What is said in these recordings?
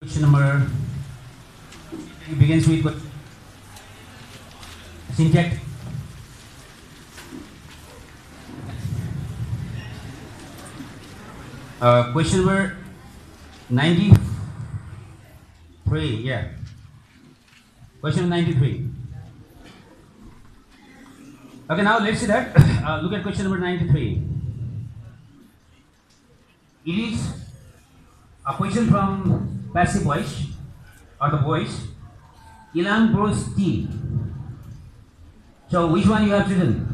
Question number begins with syntax. Question number 93. Yeah. Question 93. Okay, now let's see that. Look at question number 93. It is a question from passive voice or the voice. Ilan bros T. So which one you have chosen?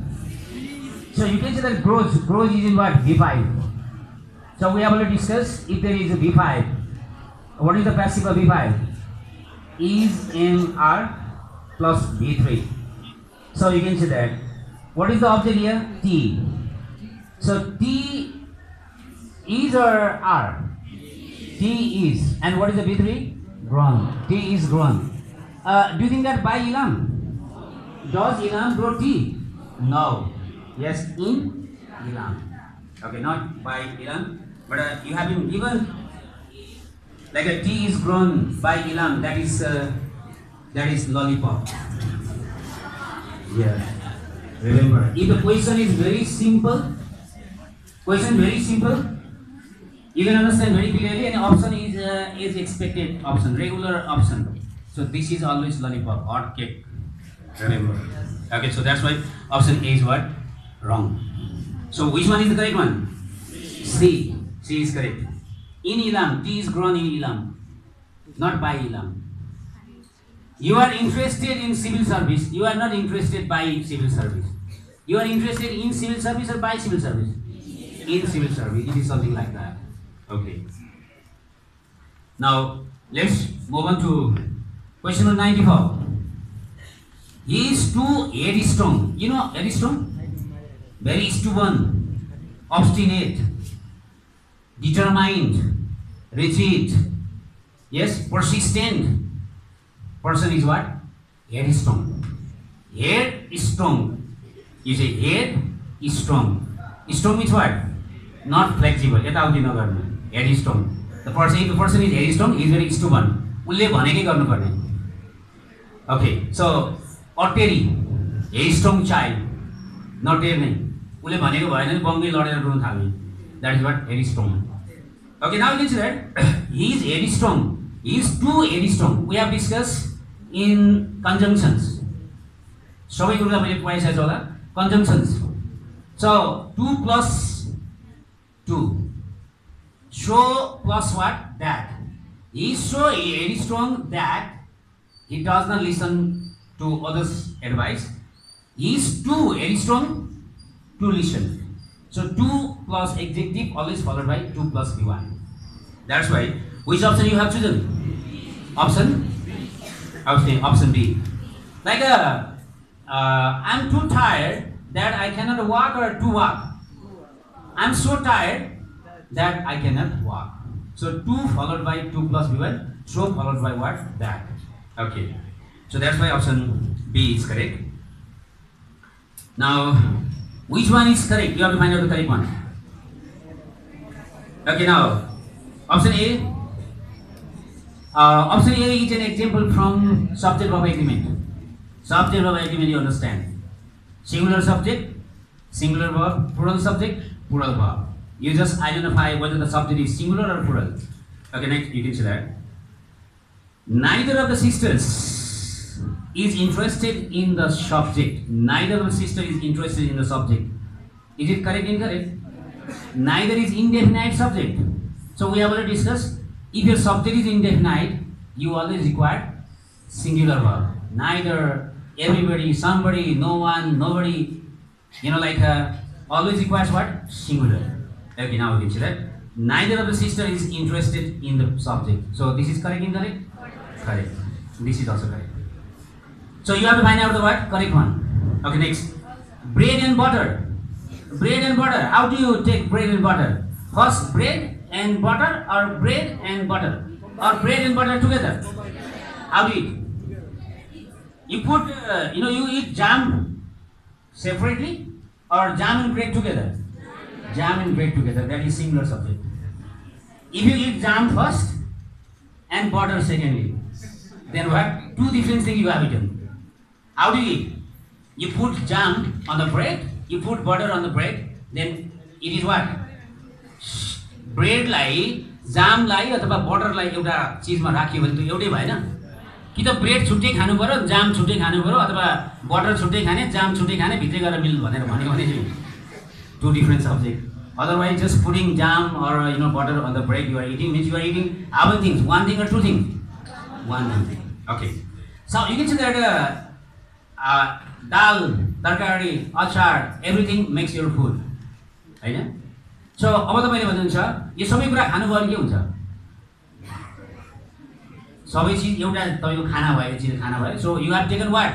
So you can say that grows is in what? V5. So we have already discussed if there is a V5. What is the passive of V5? Is MR plus V3. So you can say that. What is the object here? T. So T is or R? T is. And what is the V3? Grown. T is grown. Do you think that by Ilam? Does Ilam grow T? No. Yes, in Ilam. Okay, not by Ilam. But you have been given like a T is grown by Ilam. That is lollipop. Yeah. Remember, if the question is very simple, you can understand very clearly, and option is expected option, regular option. So this is always lollipop or cake. Remember. Okay, so that's why option A is what? Wrong. So which one is the correct one? C. C is correct. In Ilam, T is grown in Ilam, not by Ilam. You are interested in civil service. You are not interested by civil service. You are interested in civil service or by civil service? In civil service. It is something like that. Okay. Now let's move on to question number 94. He is too headstrong. You know headstrong? Very stubborn, obstinate, determined, rigid. Yes, persistent. Person is what? Headstrong. Head is strong. You say head is strong. Strong means what? Not flexible. Head is strong. The person, if the person is headstrong, he is very stubborn. Okay, so Oteri, headstrong child, not headstrong. That is what headstrong. Okay, now you can see that he is headstrong. He is too headstrong. We have discussed in conjunctions. Conjunctions. So 2 plus 2. So plus what? That. He is so headstrong that he does not listen to others' advice. He is too headstrong to listen. So 2 plus adjective always followed by 2 plus V1. That's why. Which option you have chosen? Option B. Like I'm too tired that I cannot walk, or to walk. I'm so tired that I cannot walk. So 2 followed by 2 plus V1. So followed by what? That. Okay. So that's why option B is correct. Now, which one is correct? You have to find out the correct one. Okay, now option A. Option A is an example from subject verb agreement. Subject verb agreement, you understand. Singular subject, singular verb, plural subject, plural verb. You just identify whether the subject is singular or plural. Okay, next you can see that. Neither of the sisters is interested in the subject. Neither of the sister is interested in the subject. Is it correct or incorrect? Neither is indefinite subject. So we have already discussed. If your subject is indefinite, you always require singular verb. Neither, everybody, somebody, no one, nobody. Always requires what? Singular. Okay, now we can see that. Neither of the sister is interested in the subject. So this is correct, incorrect? Correct. This is also correct. So you have to find out the what? Correct one. Okay, next. Bread and butter. Bread and butter. How do you take bread and butter? First bread and butter, or bread and butter, or bread and butter together? How do you eat? You put, you eat jam separately or jam and bread together? Jam and bread together. That is singular subject. If you eat jam first and butter secondly. Then what? Two different things you have eaten. How do you eat? You put jam on the bread, you put butter on the bread, then it is what? Bread lie, jam लाई अथवा butter लाई एउटा चीजमा राखियो भने त एउटै भएन कि त bread छुट्टै खानु पर्यो जाम छुट्टै खानु पर्यो अथवा बटर छुट्टै खाने जाम छुट्टै खाने भित्रै गएर मिल भनेर भनेको भने two different subjects. Otherwise just putting jam or butter on the bread you are eating means you are eating how many things? One thing or two things? One thing. Okay. So you can see that dal, tarkari, achar, everything makes your food. Right? So अब तपाईले भन्नुहुन्छ यो सबै कुरा खानु भयो के हुन्छ? सबै चीज एउटा तपाईको खाना भएको चीज खाना भयो. So you have taken what?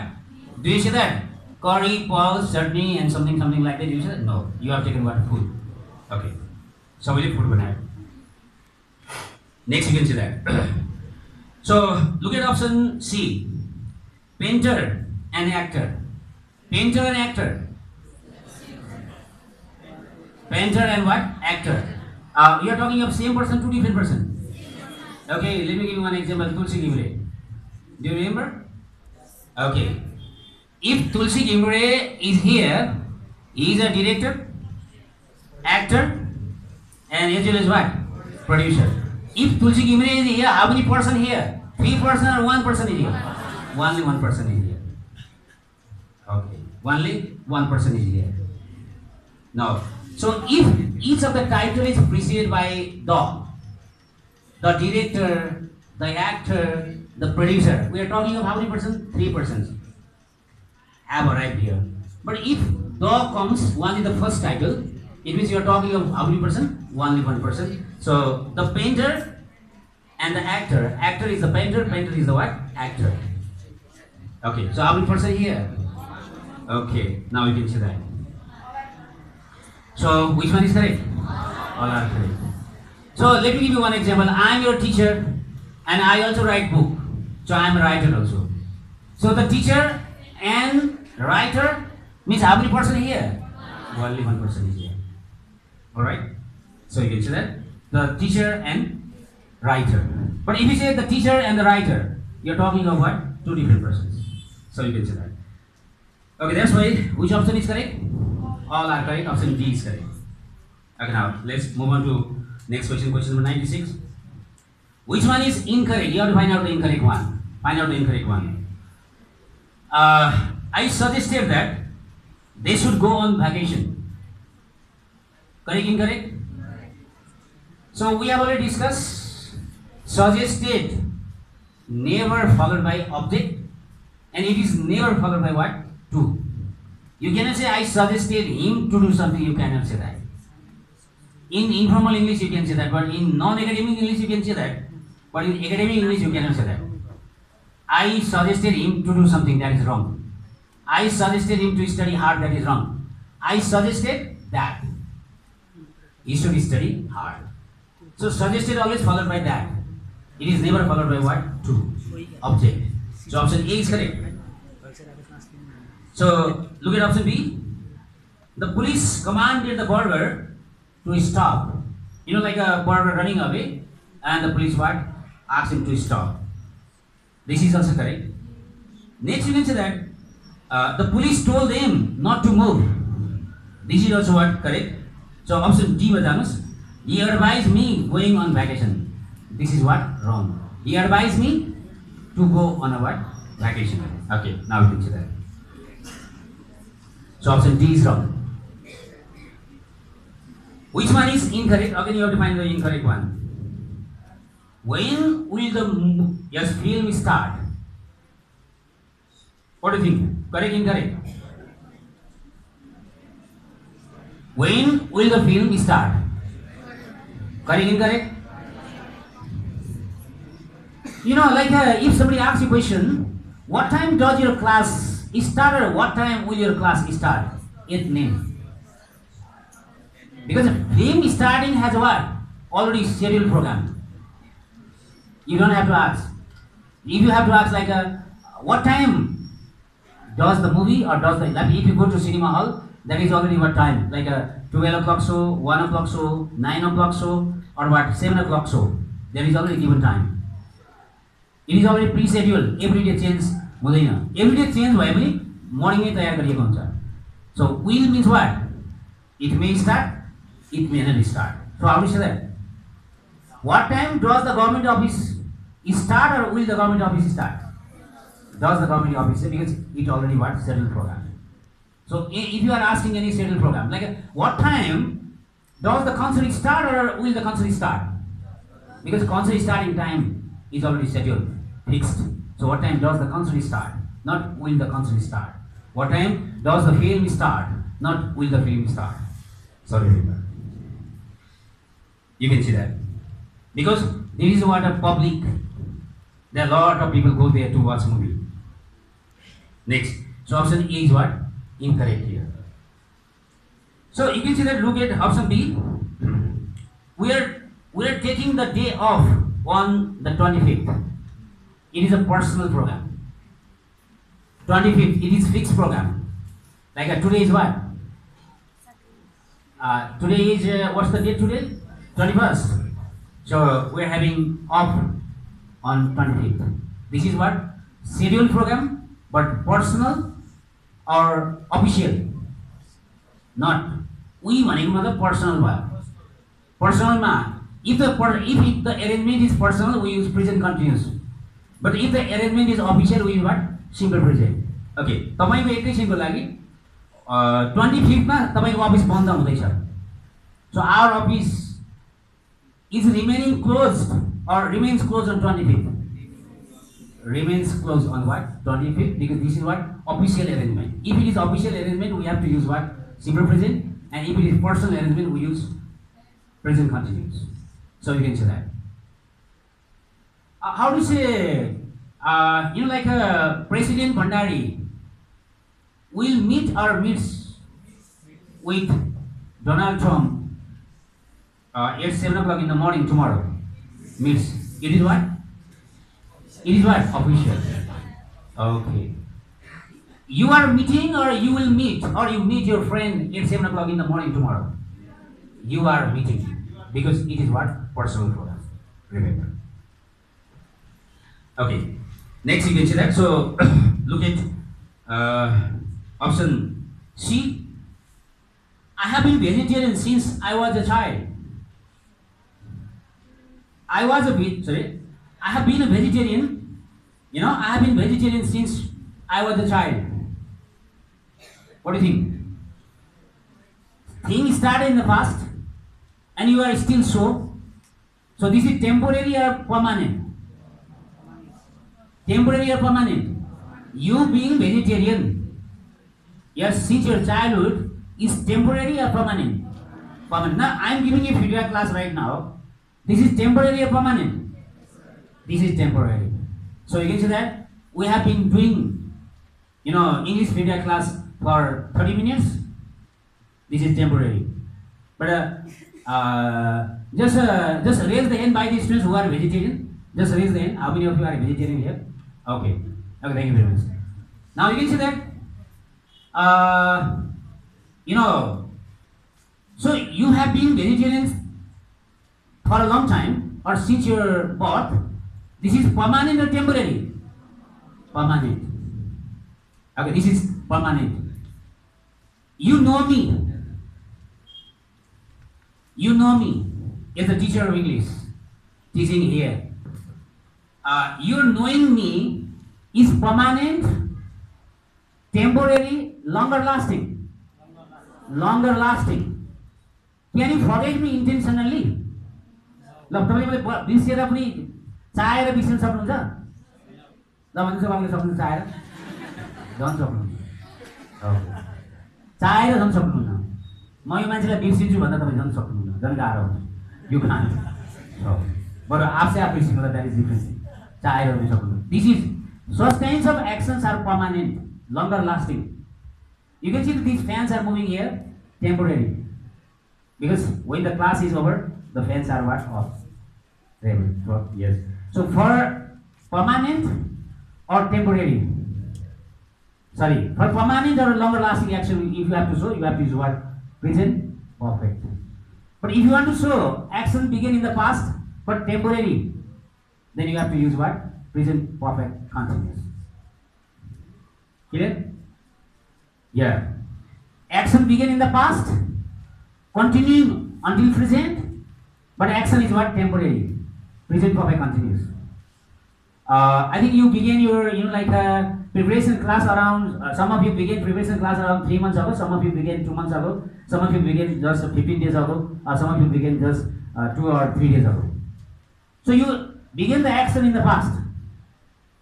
Do you see that? Curry, pulse, chutney and something like that. You see that? No. You have taken what? Food. Okay. सबैले food बनायो. Next you can see that. So look at option C. Painter and actor. Painter and actor. Painter and what? Actor. You are talking of same person, two different person. Okay, let me give you one example. Tulsi Gimre. Do you remember? Okay. If Tulsi Gimre is here, he is a director, actor, and as well as what? Producer. If Tulsi Gimre is here, how many person here? 3 person or 1 person is here? Only 1 person is here. Okay. Only 1 person is here. Now, so if each of the title is preceded by the director, the actor, the producer, we are talking of how many persons? 3 persons have arrived here. But if the comes only the first title, it means you are talking of how many person? Only 1 person. So the painter and the actor. Actor is the painter, painter is the what? Actor. Okay, so how many person here? Okay, now you can see that. So which one is correct? All are correct. So let me give you one example. I am your teacher and I also write book. So I am a writer also. So the teacher and writer means how many person here? Only 1 person is here. Alright? So you can see that. The teacher and writer. But if you say the teacher and the writer, you are talking of what? 2 different persons. So you can see that. Okay, that's why which option is correct? All are correct. Option D is correct. Okay, now let's move on to next question. Question number 96. Which one is incorrect? You have to find out the incorrect one. Find out the incorrect one. I suggested that they should go on vacation. Correct, incorrect? So we have already discussed suggested never followed by object and it is never followed by what? To. You cannot say I suggested him to do something, you cannot say that. In informal English you can say that, but in non-academic English you can say that. But in academic English you cannot say that. I suggested him to do something, that is wrong. I suggested him to study hard, that is wrong. I suggested that he should study hard. So suggested always followed by that. It is never followed by what? To. Object. So option A is correct. So look at option B. The police commanded the burglar to stop. You know, like a burglar running away and the police what? Asked him to stop. This is also correct. Next you can say that the police told him not to move. This is also what? Correct. So option D was he advised me going on vacation. This is what? Wrong. He advised me to go on a what? Vacation. Okay, now you can see that. So option D is wrong. Which one is incorrect? Again you have to find the incorrect one. When will the film start? What do you think? Correct, incorrect? When will the film start? Correct, incorrect? You know, like if somebody asks you a question, what time does your class start or what time will your class start? It name. Because film starting has what? Already scheduled program. You don't have to ask. If you have to ask like what time does the movie or does the, like if you go to cinema hall, that is already what time, like 12 o'clock show, 1 o'clock show, 9 o'clock show, or what, 7 o'clock show. There is already given time. It is already pre-scheduled. Every day change हुँदैन. Every day change भयो भने morning नै तयार गरिएको हुन्छ. So will means what? It may start, it may not start. So how do you say that? What time does the government office start or will the government office start? Does the government office start, because it already what? Scheduled program. So if you are asking any scheduled program, like what time does the concert start or will the concert start? Because concert starting time is already scheduled, fixed. So what time does the concert start? Not will the concert start. What time does the film start? Not will the film start. Sorry, you can see that. Because this is what a public, there are a lot of people go there to watch movie. Next, so option A is what? Incorrect here. So you can see that, look at option B. We are taking the day off on the 25th. It is a personal program. 25th, it is fixed program. Like today is what? Today is, what's the date today? 21st. So we are having off on 25th. This is what? Scheduled program, but personal or official? Not. We भनेको मतलब personal भयो. Personal मा, if the arrangement is personal, we use present continuous. But if the arrangement is official, we use what? Simple present. Okay. तपाईको एकैछिनको लागि 25th मा तपाईको office बन्द हुँदैछ. So our office is remaining closed or remains closed on 25th. Remains closed on what? 25th, because this is what? Official arrangement. If it is official arrangement, we have to use what? Simple present. And if it is personal arrangement, we use present continuous. So you can say that. How to say, like President Bhandari will meet or meets with Donald Trump at 7 o'clock in the morning tomorrow. Meets. It is what? It is what? Official. Okay. You are meeting or you will meet or you meet your friend at 7 o'clock in the morning tomorrow. You are meeting because it is what? Personal program. Remember. Okay. Next you can see that. So look at option C. I have been vegetarian since I was a child. I have been a vegetarian. I have been vegetarian since I was a child. What do you think? Things started in the past and you are still so. So this is temporary or permanent? Temporary or permanent? You being vegetarian, yes, since your childhood, is temporary or permanent? Permanent. Now I am giving a feedback class right now. This is temporary or permanent? This is temporary. So you can see that we have been doing, English feedback class for 30 minutes. This is temporary. But just raise the hand by the students who are vegetarian. Just raise the hand. How many of you are vegetarian here? Okay. Okay, thank you very much. Now you can see that, so you have been vegetarians for a long time or since your birth. This is permanent or temporary? Permanent. Okay, this is permanent. You know me. You know me as a teacher of English, teaching here. Your knowing me is permanent, temporary, longer lasting. Longer lasting. Can you forget me intentionally? चाहेर बिर्सिन सक्नुहुन्छ? ल भन्नु सबैले सक्नुहुन्छ चाहेर? झन् सक्नुहुन्छ. चाहेर झन् सक्नुहुन्न. म यो मान्छेलाई बिर्सिन्छु भन्दा तपाईँ झन् सक्नुहुन्न. झन् गाह्रो हुन्छ. यो कान्ट. बरु आफै आफ बिर्सिनु होला, द्याट इज डिफरेन्ट. चाहेर पनि सक्नुहुन्न. This is such kinds of actions are permanent, longer lasting. You can see that these fans are moving here, temporary. Because when the class is over, the fans are what? Off. Yes. So for permanent or temporary, sorry, for permanent or longer lasting action, if you have to show, you have to use what? Present perfect. But if you want to show action begin in the past but temporary, then you have to use what? present perfect continuous. Clear? Yeah. Action began in the past, continuing until present, but action is what? Temporary. Present perfect continuous. I think you began your, like a preparation class around, some of you began preparation class around 3 months ago, some of you began 2 months ago, some of you began just 15 days ago, or some of you began just 2 or 3 days ago. So you begin the action in the past,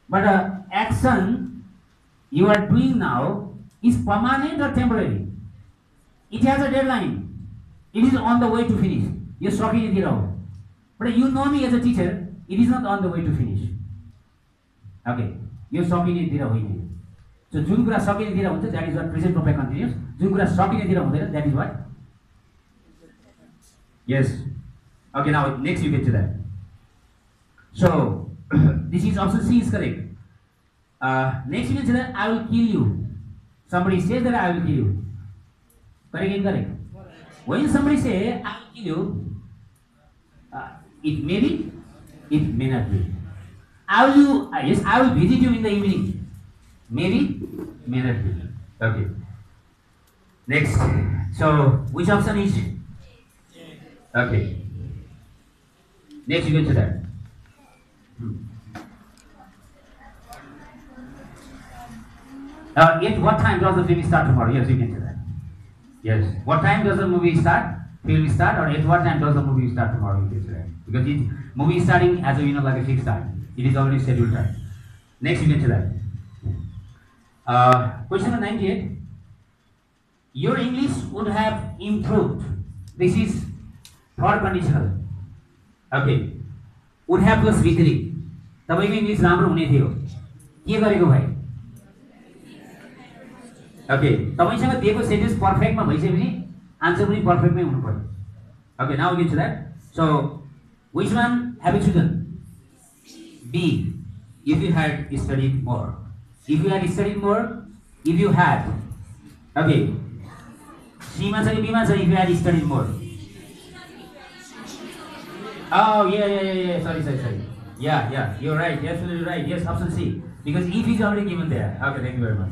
but action you are doing now is permanent or temporary. It has a deadline. It is on the way to finish. You are talking it out. But you know me as a teacher, it is not on the way to finish. Okay, you are talking it out. So जुन कुरा सकिनेतिर हुन्छ, that is what present perfect continuous. जुन कुरा सकिनेतिर हुँदैन, that is what? Yes. Okay, now next you get to that. So this is option C is correct. Next you get to that, I will kill you. Somebody says that I will kill you. Correct, incorrect? When somebody say I will kill you, it may be, it may not be. I will yes, I will visit you in the evening. Maybe, may not be. Okay. Next. So which option is? Okay. Next you get to that. At what time does the film start tomorrow? Yes, you can do that. Yes. What time does the movie start? Film start, or at what time does the movie start tomorrow? You can do that. Because movie is starting as a like a fixed time. It is already scheduled time. Next you get to that. Question number 98. Your English would have improved. This is third conditional. Okay. Would have plus V3. तपाईको English राम्रो हुने थियो. के गरेको भाइ? Okay. तपाईसँग दिएको sentence पर्फेक्टमा भइसकेपछि आन्सर पनि पर्फेक्टमै हुनु पर्यो. Okay, now we get to that. So, which one have you chosen? B. If you had studied more. If you had studied more, if you had. Okay. C ma chha, B ma chha, if you had studied more. Oh, yeah. Sorry. Yeah, you're right. You're absolutely right. Yes, option C. Because if is already given there. Okay, thank you very much.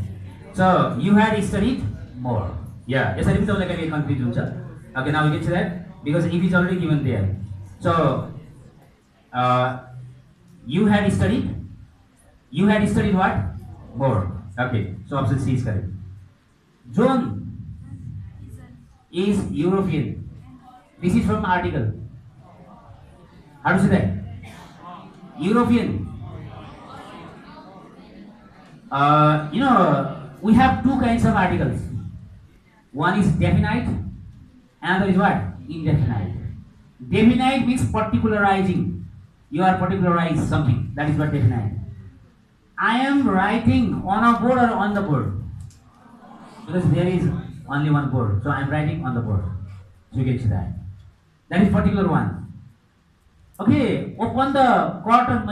So, you had studied more. Yeah, yes, I didn't like a confused. Okay, now we get to that. Because if is already given there. So, you had studied what? More. Okay, so option C is correct. John is European. This is from article. How to say that? European. We have two kinds of articles. One is definite, another is what? Indefinite. Definite means particularizing. You are particularizing something. That is what definite. I am writing on a board or on the board? Because there is only one board. So I am writing on the board. So you get to that. That is particular one. Okay, open the curtain.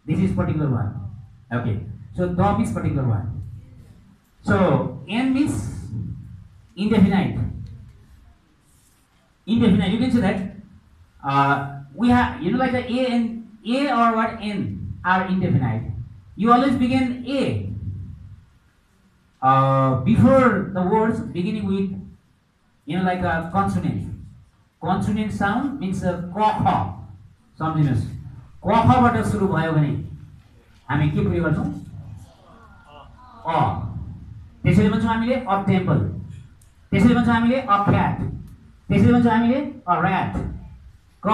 This is particular one. Okay, so the is particular one. So N means indefinite. Indefinite. You can say that. We have, like the A and A or what N are indefinite. You always begin A before the words beginning with, like a consonant. Consonant sound means kha. Something else. Kha बाट सुरु भयो भने हामी के प्रयोग गर्छौं? अ. त्यसैले भन्छौं हामीले अ टेम्पल. त्यसैले भन्छौं हामीले अ cat. त्यसैले भन्छौं हामीले अ rat. क.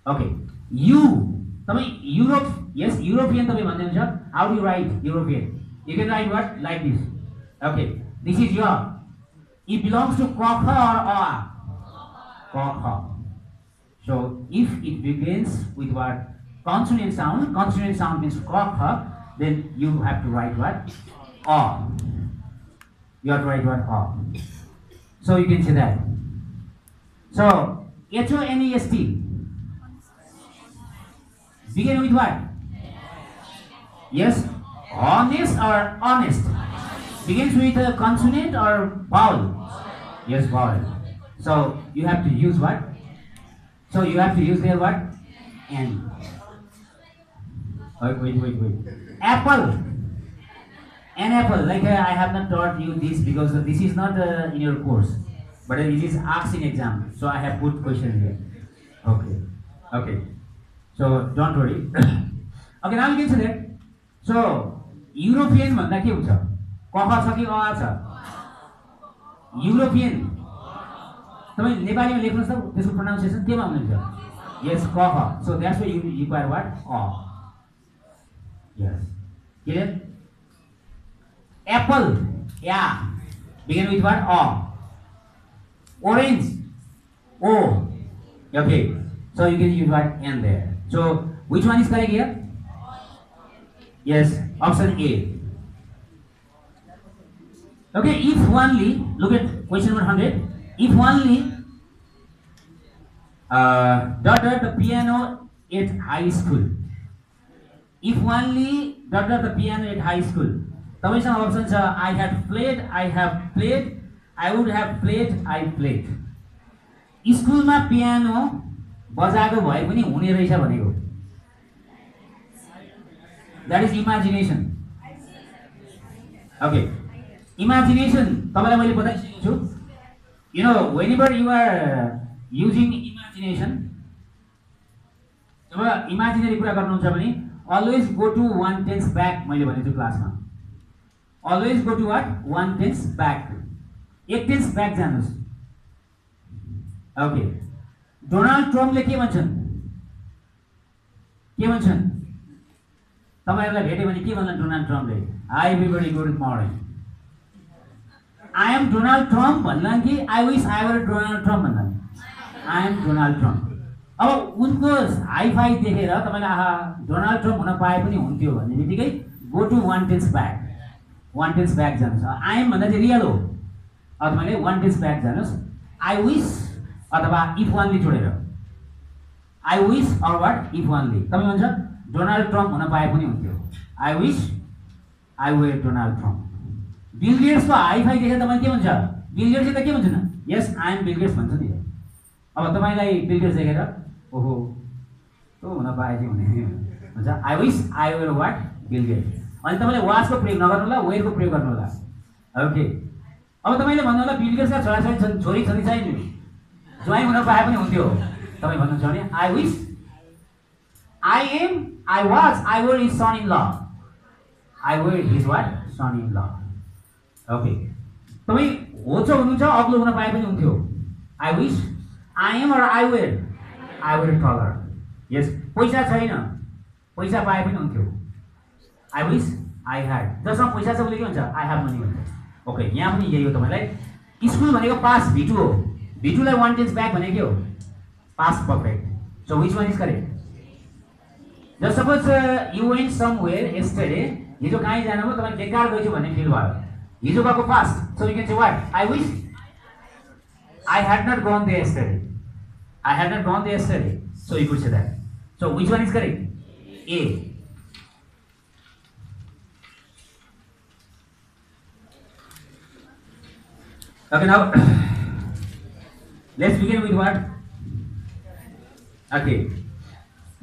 Okay. You. तपाई Europe, yes, European तपाई भन्नुहुन्छ. How do you write European? You can write what? Like this. Okay. This is your. It belongs to kha or a. Kha. So if it begins with what? Consonant sound means kha, then you have to write what? A. You have to write what? A. So you can say that. So HONEST begin with what? Yes? Honest or honest? Begins with a consonant or vowel? Yes, vowel. So you have to use what? So you have to use there what? N. Wait. Apple. An apple. Like I have not taught you this because this is not in your course, but it is asked in exam. So I have put question here. Okay. So don't worry. Okay, now you can see that. So European भन्दा के हुन्छ? कख छ कि अ छ? European. तपाईं नेपालीमा लेख्नुस् त त्यसको pronunciation केमा हुनुहुन्छ? Yes, कख. So that's why you require what? A. Yes. Clear? Apple. Yeah. Begin with what? A. Orange. O. Okay. So you can use what? N there. So which one is correct here? Yes. Option A. Okay. If only, look at question number 100. If only the piano at high school. If only the piano at high school. तपाईसँग option छ I had played, I have played, I would have played, I played. स्कुलमा piano बजाएको भए पनि हुने रहेछ भनेको. That is imagination. Okay. Imagination तपाईलाई मैले बताइसकेको छु. You know, whenever you are using imagination, जब imaginary कुरा गर्नुहुन्छ भने always go to 1 tense back मैले भनेको छु क्लासमा. Always go to what? 1 tense back. 1 tense back जानुस्. Okay. डोनाल्ड ट्रम्पले के भन्छन्? तपाईहरुलाई भेटे भने के भन्ला डोनाल्ड ट्रम्पले? Hi everybody, good morning. I am Donald Trump भन्ला कि I wish I were Donald Trump भन्ला? I am Donald Trump. अब उनको हाई फाई देखेर तपाईले आहा डोनाल्ड ट्रम्प हुन पाए पनि हुन्थ्यो भन्ने बित्तिकै go to 1 tense back. 1 tense back जानुस्. I am भन्दा चाहिँ रियल हो. अब मैले 1 tense back जानुस्. I wish अथवा if only छोडेर. I wish or what? If only. तपाईं भन्छ डोनाल्ड ट्रम्प हुन पाए पनि हुन्थ्यो. I wish I were Donald Trump. Bill गेट्सको हाई फाई देखेर तपाईले के भन्छ? बिल गेट्सले त के भन्छ न? Yes, I am Bill Gates भन्छ नि. अब तपाईलाई बिल गेट्स देखेर ओहो तो हुन पाए चाहिँ हुने भन्छ I wish I were what? Bill Gates. अनि तपाईले वासको प्रयोग नगर्नु होला, वेयर को प्रयोग गर्नु होला. ओके. अब तपाईले भन्नु होला बिल गेट्सका छोराछोरी छन्, छोरी छोरी छैन. ज्वाइँ हुन पाए पनि हुन्थ्यो. तपाई भन्नुहुन्छ भने I wish I am, I was, I were his son-in-law. I were his what? Son-in-law. Okay. तपाई होचो हुनुहुन्छ, अग्लो हुन पाए पनि हुन्थ्यो. I wish I am or I were taller. Yes. पैसा छैन. पैसा पाए पनि हुन्थ्यो. I wish I had. जसमा पैसा छ उसले के भन्छ? I have money भन्छ. ओके, यहाँ पनि यही हो तपाईलाई. स्कुल भनेको पास्ट V2 हो. V2 लाई 1 tense back भनेको के हो? Past perfect. So which one is correct? Just suppose you went somewhere yesterday. हिजो कहाँ जानुभयो? तपाईले बेकार गएछु भन्ने फिल भयो. हिजो गएको past. So you can say what? I wish I had not gone there yesterday. I had not gone there yesterday. So you could say that. So which one is correct? A. Okay, now let's begin with what? Okay,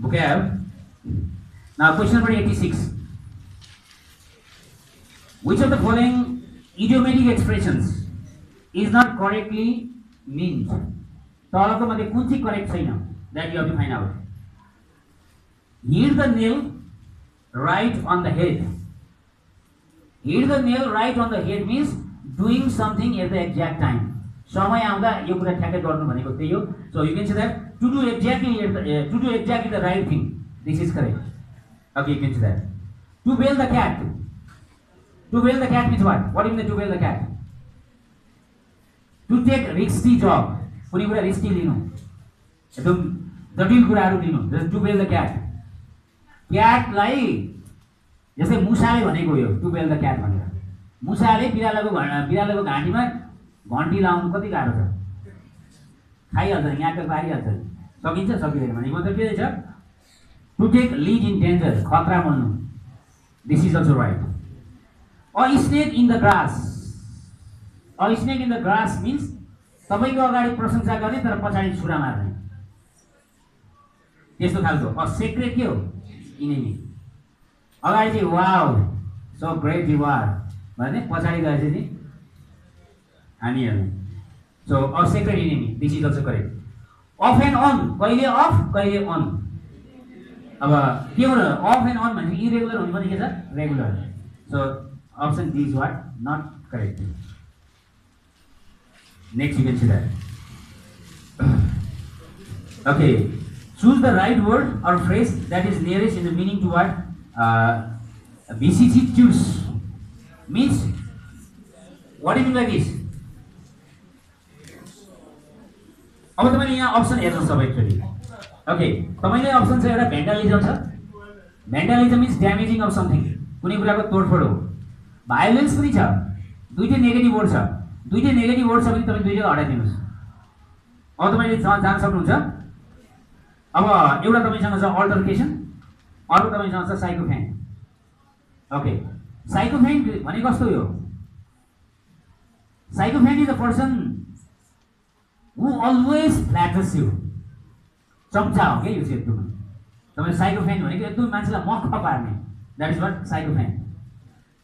vocab. Now question number 86. Which of the following idiomatic expressions is not correctly meant? तलको मध्ये कुन चाहिँ correct छैन? That you have to find out. Hit the nail right on the head. Hit the nail right on the head means doing something at the exact time. समय आउँदा यो कुरा ठ्याक्कै गर्नु भनेको त्यही हो. So you can say that to do exactly the right thing. This is correct. Okay, you can say that. To bail the cat. To bail the cat means what? What do you mean to bail the cat? To take risky job. कुनै कुरा risky लिनु. एकदम जटिल कुराहरु लिनु. To bail the cat. Cat लाई जस्तै मुसाले भनेको यो to bail the cat भनेर. मुसाले बिरालोको घाँटीमा घन्टी लाउनु कति गाह्रो छ. खाइहाल्छ यहाँको पारिहाल्छ. सकिन्छ सकिदैन भने मतलब के छ? To take lead in danger, खतरा मोल्नु. This is also right. A snake in the grass. A snake in the grass means तपाईको अगाडि प्रशंसा गर्ने तर पछाडी छुरा मार्ने. त्यस्तो खालको. A secret के हो? Enemy. अगाडि चाहिँ wow so great you are भने पछाडि गए चाहिँ हामी हेर्नु so a secret enemy this is also correct off and on कहिले अफ कहिले अन अब के हो र अफ एन्ड अन भनेको इरेगुलर हुनु पनि के छ regular so option D is what nut correct next you can see that okay choose the right word or phrase that is nearest in the meaning to what BCC choose means what do you mean by this अब तपाईले यहाँ option हेर्नुस् अब actually okay तपाईले option छ एउटा भ्यान्डालिजम छ भ्यान्डालिजम is damaging of something कुनै कुराको तोडफोड हो भायोलेन्स पनि छ दुईटै नेगेटिभ वर्ड छ दुईटै नेगेटिभ वर्ड छ भने तपाईले दुईटै हटाइदिनुस् अब तपाईले जान सक्नुहुन्छ अब एउटा तपाईसँग छ अल्टरकेसन अर्को तपाईसँग छ साइकोफेन ओके साइकोफेन भने कस्तो हो sycophant is a person who always flatters you चम्चा हो क्या यो चाहिँ एकदमै तपाईँ साइकोफेन भनेको एकदमै मान्छेलाई मक्ख पार्ने द्याट इज वाट साइकोफेन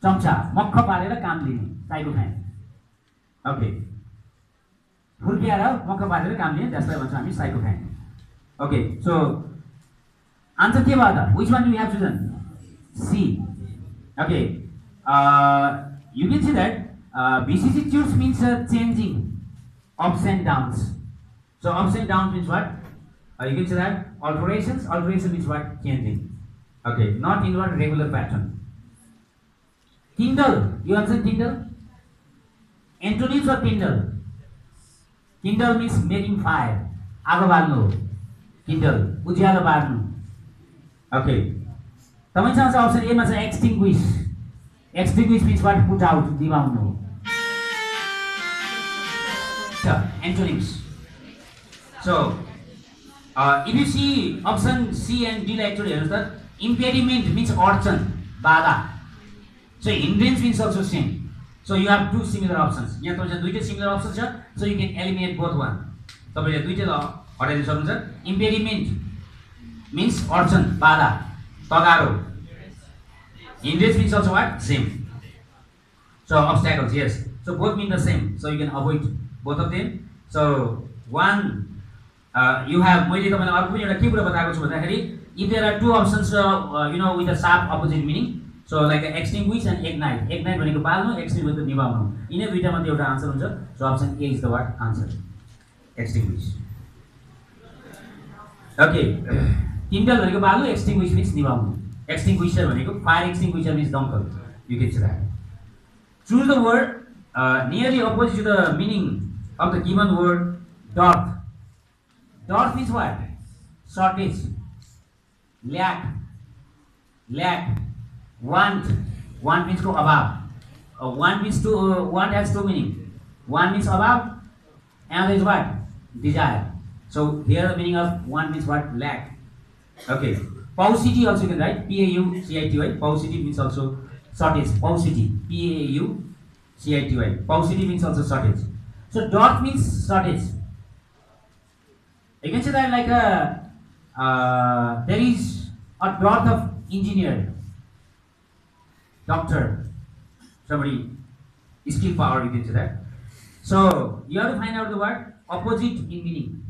चम्चा मक्ख पारेर काम लिने साइकोफेन ओके फुर्किएर मक्ख पारेर काम लिने त्यसलाई भन्छौँ हामी साइकोफेन okay so answer ke bada which one we have chosen C okay you can see that BCC choose means changing ups and downs so ups and downs means what you can see that alteration means what changing okay not in one regular pattern kindle you understand kindle antonyms for kindle means making fire आगो बाल्नु Kindle उज्यालो पार्नु okay तपाईसँग छ option A मा छ extinguish means what put out दिवाउनु छ antonyms so if you see option C and D लाई एक्चुअली हेर्नुस् त इम्पेडिमेन्ट मीन्स अडचन बाधा so hindrance means also same so you have to similar options यहाँ तपाईसँग दुईटै सिमिलर अप्सन छ सो यु क्यान एलिमिनेट बोथ वान तपाईले दुईटै हटाइदिन सक्नुहुन्छ इम्पेडिमेन्ट मीन्स अडचन बाधा तगारो hindrance means also what same so obstacles yes so both mean the same so you can avoid both of them so one you have मैले तपाईलाई अर्को पनि एउटा के कुरा बताएको छु भन्दाखेरि if there are two options you know with a sharp opposite meaning so like extinguish and ignite भनेको बाल्नु extinguish भनेको निभाउनु यिनै दुईटा मध्ये एउटा आन्सर हुन्छ so option A is the what answer extinguish okay kindle भनेको बाल्नु extinguish means निभाउनु extinguisher भनेको fire extinguisher means दमकल you can say that choose the word nearly opposite to the meaning of the given word dearth means what shortage lack want means to above want means to want has two meaning one means above another is what desire so here the meaning of one means what lack okay paucity also you can write paucity paucity means also shortage paucity paucity paucity means also shortage so dearth means shortage you can say that like there is a dearth of engineer doctor somebody skill power you can say that so you have to find out the word opposite in meaning